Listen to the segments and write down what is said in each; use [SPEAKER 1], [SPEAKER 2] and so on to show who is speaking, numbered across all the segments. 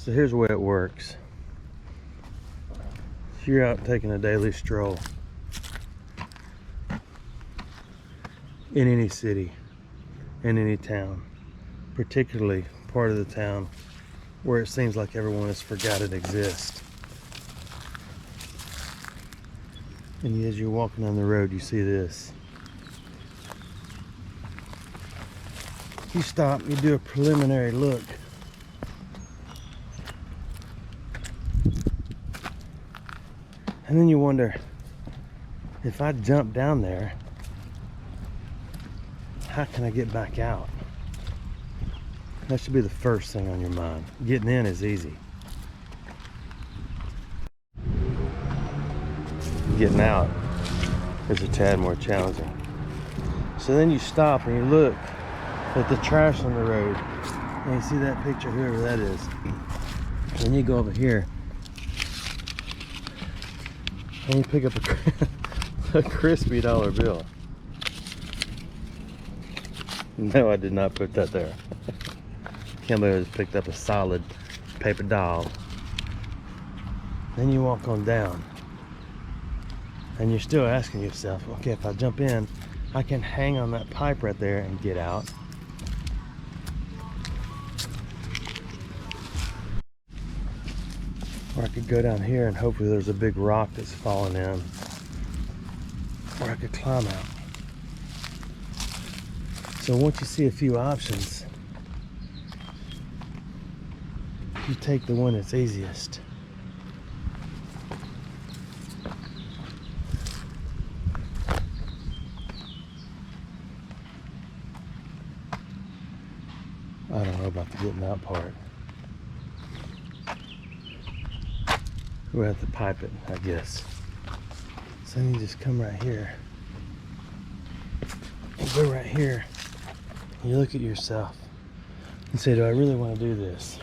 [SPEAKER 1] So here's the way it works. If you're out taking a daily stroll in any city, in any town, particularly part of the town where it seems like everyone has forgot it exists, and as you're walking on the road, you see this. You stop, you do a preliminary look. And then you wonder, if I jump down there, how can I get back out? That should be the first thing on your mind. Getting in is easy. Getting out is a tad more challenging. So then you stop and you look at the trash on the road, and you see that picture, whoever that is. Then you go over here and you pick up a crispy dollar bill. No, I did not put that there. Can't believe I just picked up a solid paper doll. Then you walk on down, and you're still asking yourself, okay, if I jump in, I can hang on that pipe right there and get out. Or I could go down here and hopefully there's a big rock that's fallen in. Or I could climb out. So once you see a few options, you take the one that's easiest. I don't know about the getting out part. We'll have to pipe it, I guess. So then you just come right here and go right here. And you look at yourself and say, do I really want to do this?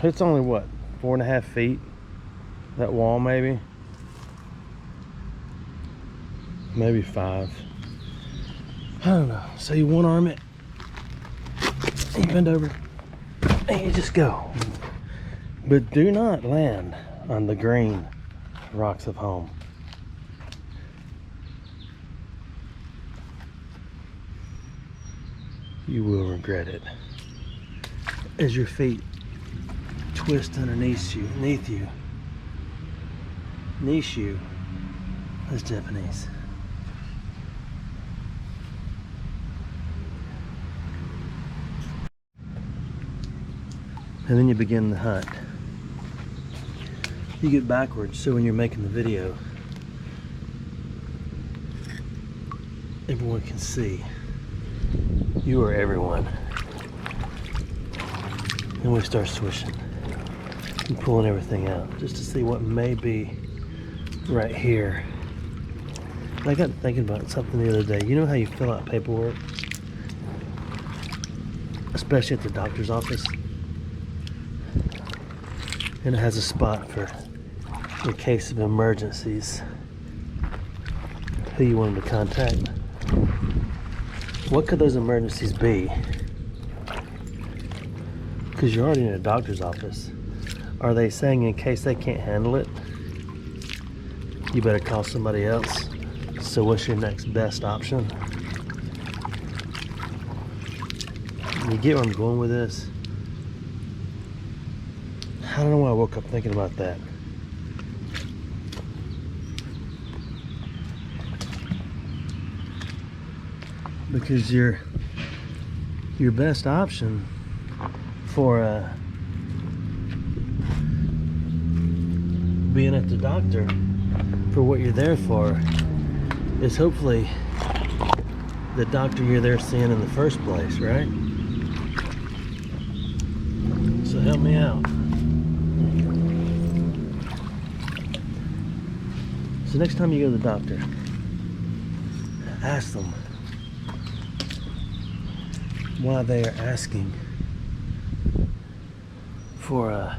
[SPEAKER 1] It's only what, 4.5 feet? That wall maybe? Maybe 5. I don't know. So you one arm it, and you bend over, and you just go. But do not land on the green rocks of home. You will regret it as your feet twist underneath you. Nishu is Japanese. And then you begin the hunt. You get backwards so when you're making the video, everyone can see you are everyone. And we start swishing and pulling everything out just to see what may be right here. And I got thinking about something the other day. You know how you fill out paperwork, especially at the doctor's office, and it has a spot for in case of emergencies, who you want them to contact. What could those emergencies be? Because you're already in a doctor's office. Are they saying in case they can't handle it, you better call somebody else? So what's your next best option? You get where I'm going with this? I don't know why I woke up thinking about that. Because your best option for being at the doctor for what you're there for is hopefully the doctor you're there seeing in the first place, right? So help me out. So next time you go to the doctor, ask them why they are asking for a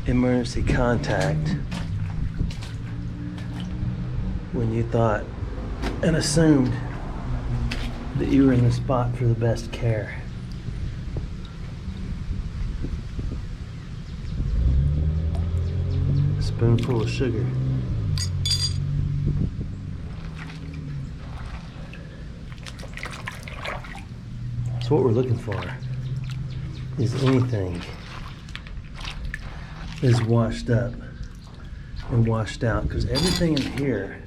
[SPEAKER 1] emergency contact when you thought and assumed that you were in the spot for the best care. A spoonful of sugar. So what we're looking for is anything is washed up and washed out, because everything in here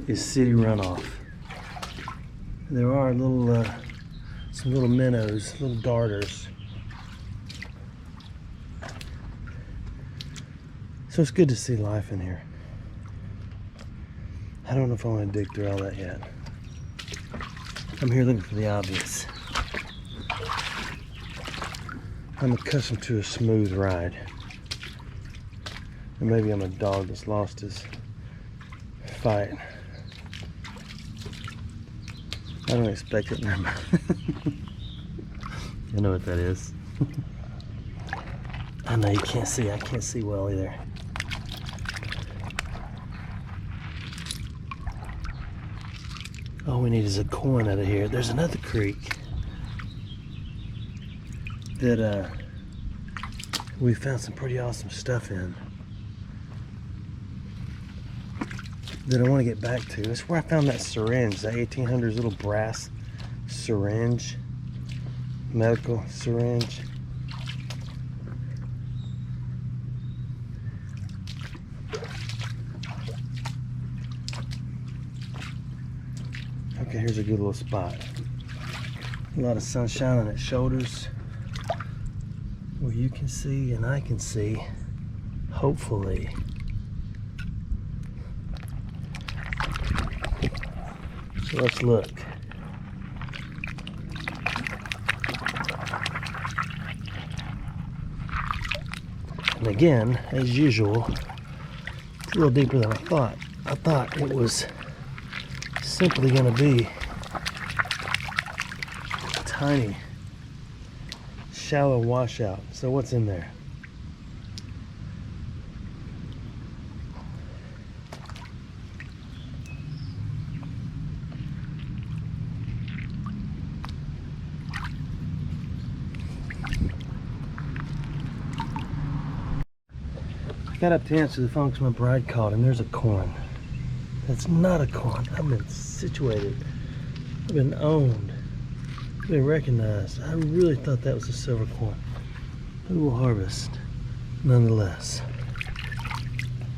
[SPEAKER 1] is city runoff. There are little some little minnows, little darters. So it's good to see life in here. I don't know if I want to dig through all that yet. I'm here looking for the obvious. I'm accustomed to a smooth ride. Or maybe I'm a dog that's lost his fight. I don't expect it. Never mind. You know what that is. I know you can't see. I can't see well either. All we need is a coin out of here. There's another creek that we found some pretty awesome stuff in that I want to get back to. It's where I found that syringe, that 1800s little brass syringe, medical syringe. Okay, here's a good little spot. A lot of sunshine on its shoulders, where you can see and I can see, hopefully. So let's look. And again, as usual, it's a little deeper than I thought. I thought it was simply going to be a tiny, shallow washout. So what's in there? I got up to answer the phone because my bride called, and there's a coin. That's not a coin. I've been situated. I've been owned. I've been recognized. I really thought that was a silver coin. We will harvest nonetheless.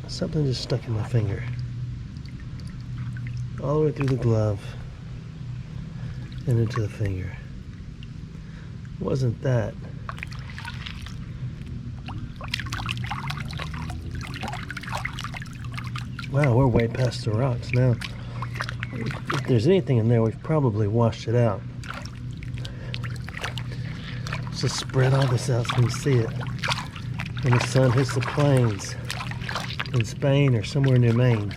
[SPEAKER 1] Something just stuck in my finger. All the way through the glove and into the finger. Wasn't that? Wow, we're way past the rocks now. If there's anything in there, we've probably washed it out. Let's just spread all this out so you see it. When the sun hits the plains in Spain or somewhere near Maine.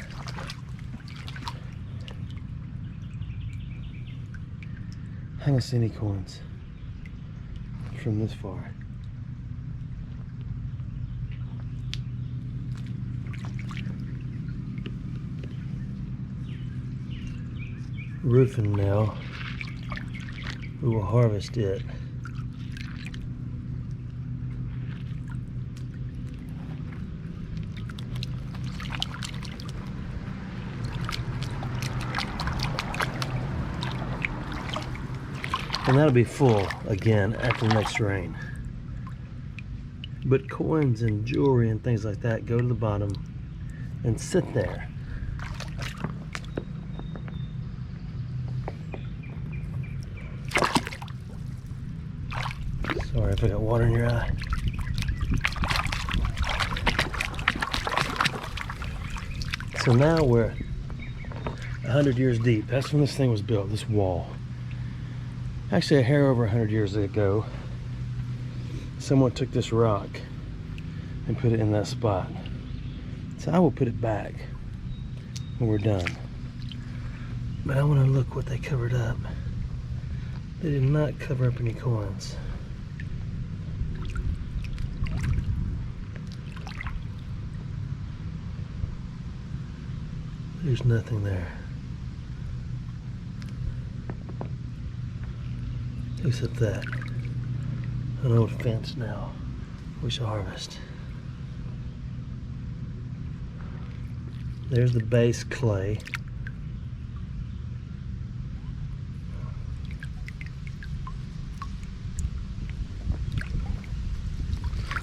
[SPEAKER 1] I don't see any coins from this far. Roofing now. We will harvest it. And that'll be full again after the next rain. But coins and jewelry and things like that go to the bottom and sit there. Sorry if I got water in your eye. So now we're 100 years deep. That's when this thing was built, this wall. Actually a hair over 100 years ago, someone took this rock and put it in that spot. So I will put it back when we're done. But I want to look what they covered up. They did not cover up any coins. There's nothing there. Looks at that. An old fence now. We shall harvest. There's the base clay.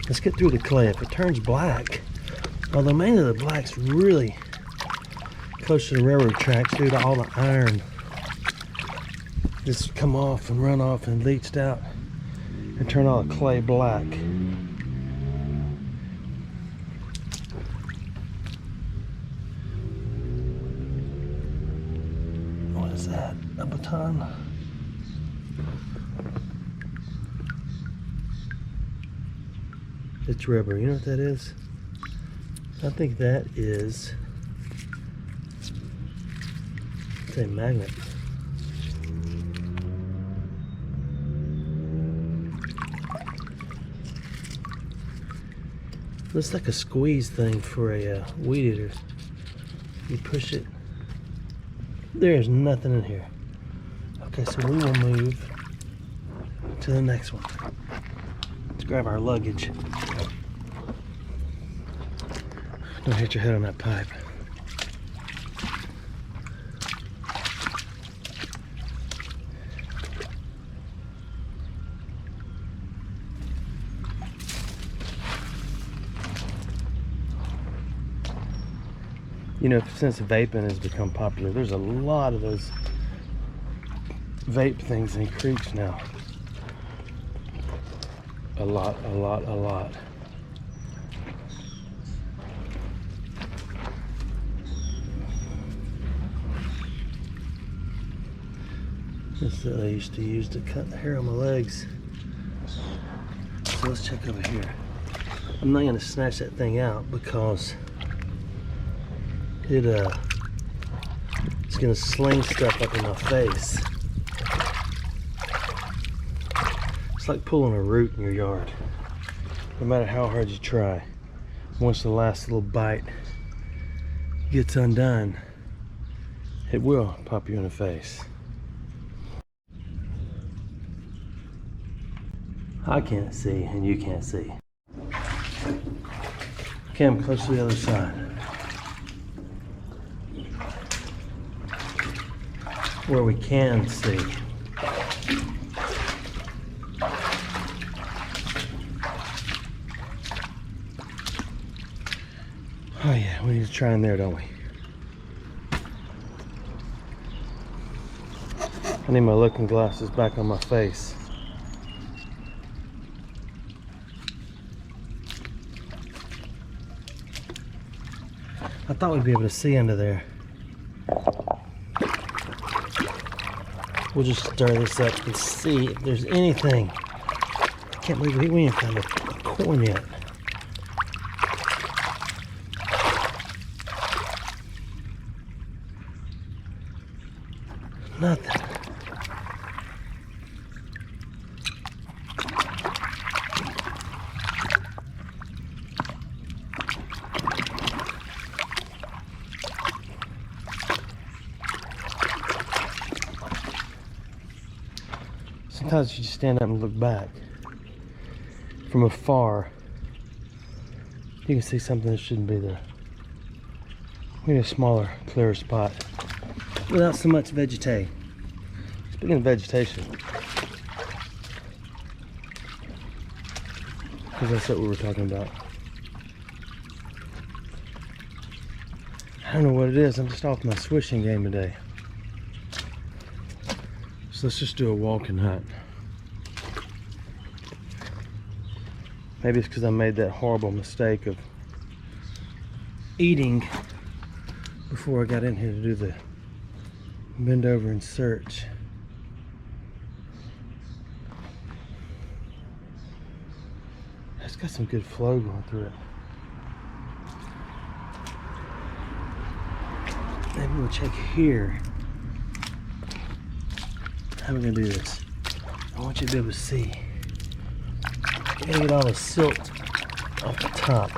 [SPEAKER 1] Let's get through the clay. If it turns black, although mainly the black's really close to the railroad tracks due to all the iron that's come off and run off and leached out and turn all the clay black. What is that? A baton? It's rubber. You know what that is? I think that is a magnet. Looks like a squeeze thing for a weed eater. You push it. There's nothing in here. Okay, so we will move to the next one. Let's grab our luggage. Don't hit your head on that pipe. You know, since vaping has become popular, there's a lot of those vape things in creeks now. A lot. This is what I used to use to cut the hair on my legs. So let's check over here. I'm not gonna snatch that thing out because it's gonna sling stuff up in my face. It's like pulling a root in your yard. No matter how hard you try, once the last little bite gets undone, it will pop you in the face. I can't see and you can't see. Come close to the other side. Where we can see. Oh yeah, we need to try in there, don't we? I need my looking glasses back on my face. I thought we'd be able to see under there. We'll just stir this up and see if there's anything. I can't believe we ain't found a corn yet. Nothing. Sometimes you just stand up and look back. From afar, you can see something that shouldn't be there. We need a smaller, clearer spot without so much vegetation. Speaking of vegetation, because that's what we were talking about. I don't know what it is. I'm just off my swishing game today. So let's just do a walk and hunt. Maybe it's because I made that horrible mistake of eating before I got in here to do the bend over and search. It's got some good flow going through it. Maybe we'll check here. How are we gonna do this? I want you to be able to see. You gotta get all the silt off the top.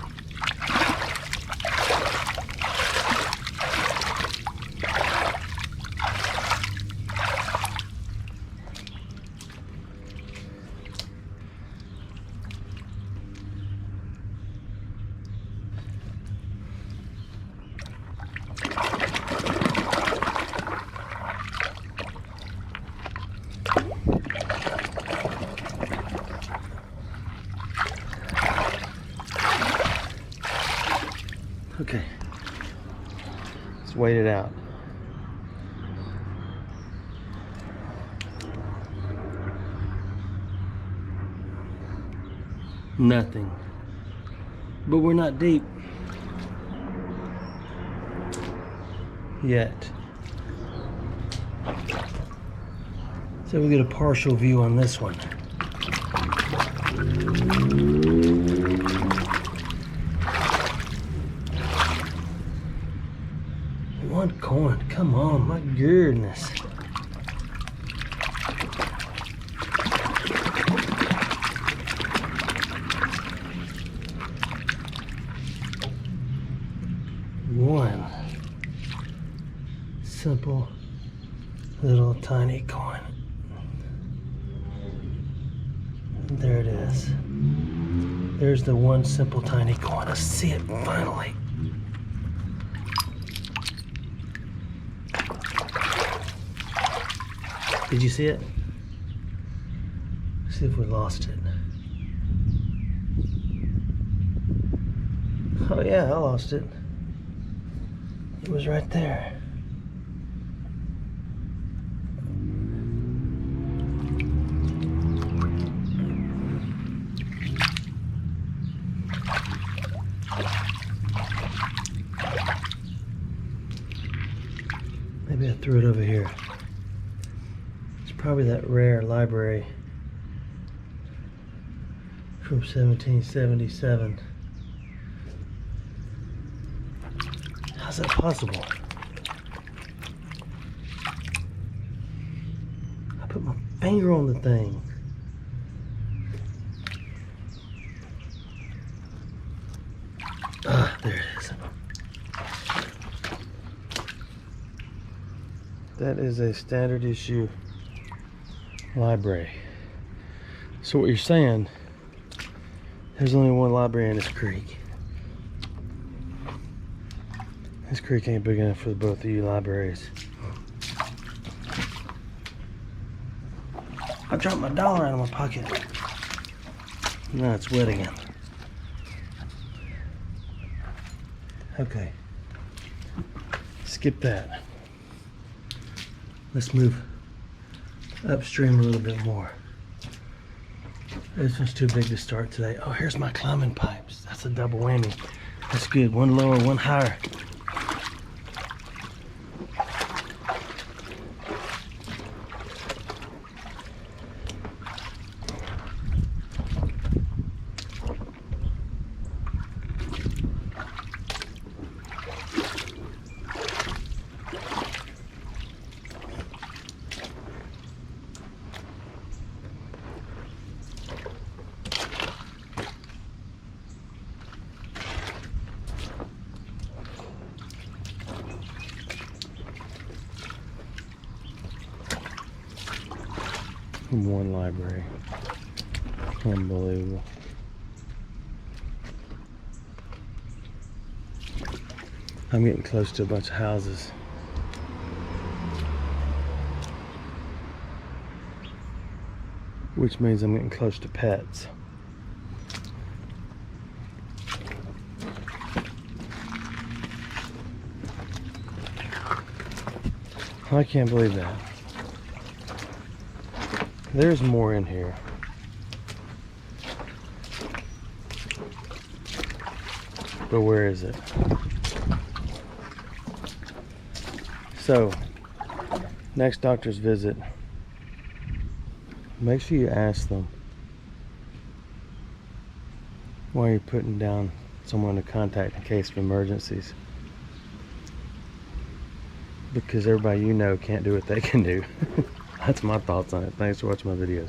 [SPEAKER 1] Let's wait it out. Nothing. But we're not deep yet. So we get a partial view on this one. One coin, come on, my goodness. One simple little tiny coin. There it is. There's the one simple tiny coin. I see it finally. Did you see it? Let's see if we lost it. Oh yeah, I lost it. It was right there. Maybe I threw it over here. It's probably that rare library from 1777. How's that possible? I put my finger on the thing. Ah, there it is. That is a standard issue library. So what you're saying, there's only one library in this creek. This creek ain't big enough for both of you libraries. I dropped my dollar out of my pocket. Now it's wet again. Okay. Skip that. Let's move upstream a little bit more. This one's too big to start today. Oh, here's my climbing pipes. That's a double whammy. That's good. One lower, one higher. One library. Unbelievable. I'm getting close to a bunch of houses. Which means I'm getting close to pets. I can't believe that. There's more in here. But where is it? So, next doctor's visit, make sure you ask them why you're putting down someone to contact in case of emergencies. Because everybody you know can't do what they can do. That's my thoughts on it. Thanks for watching my videos.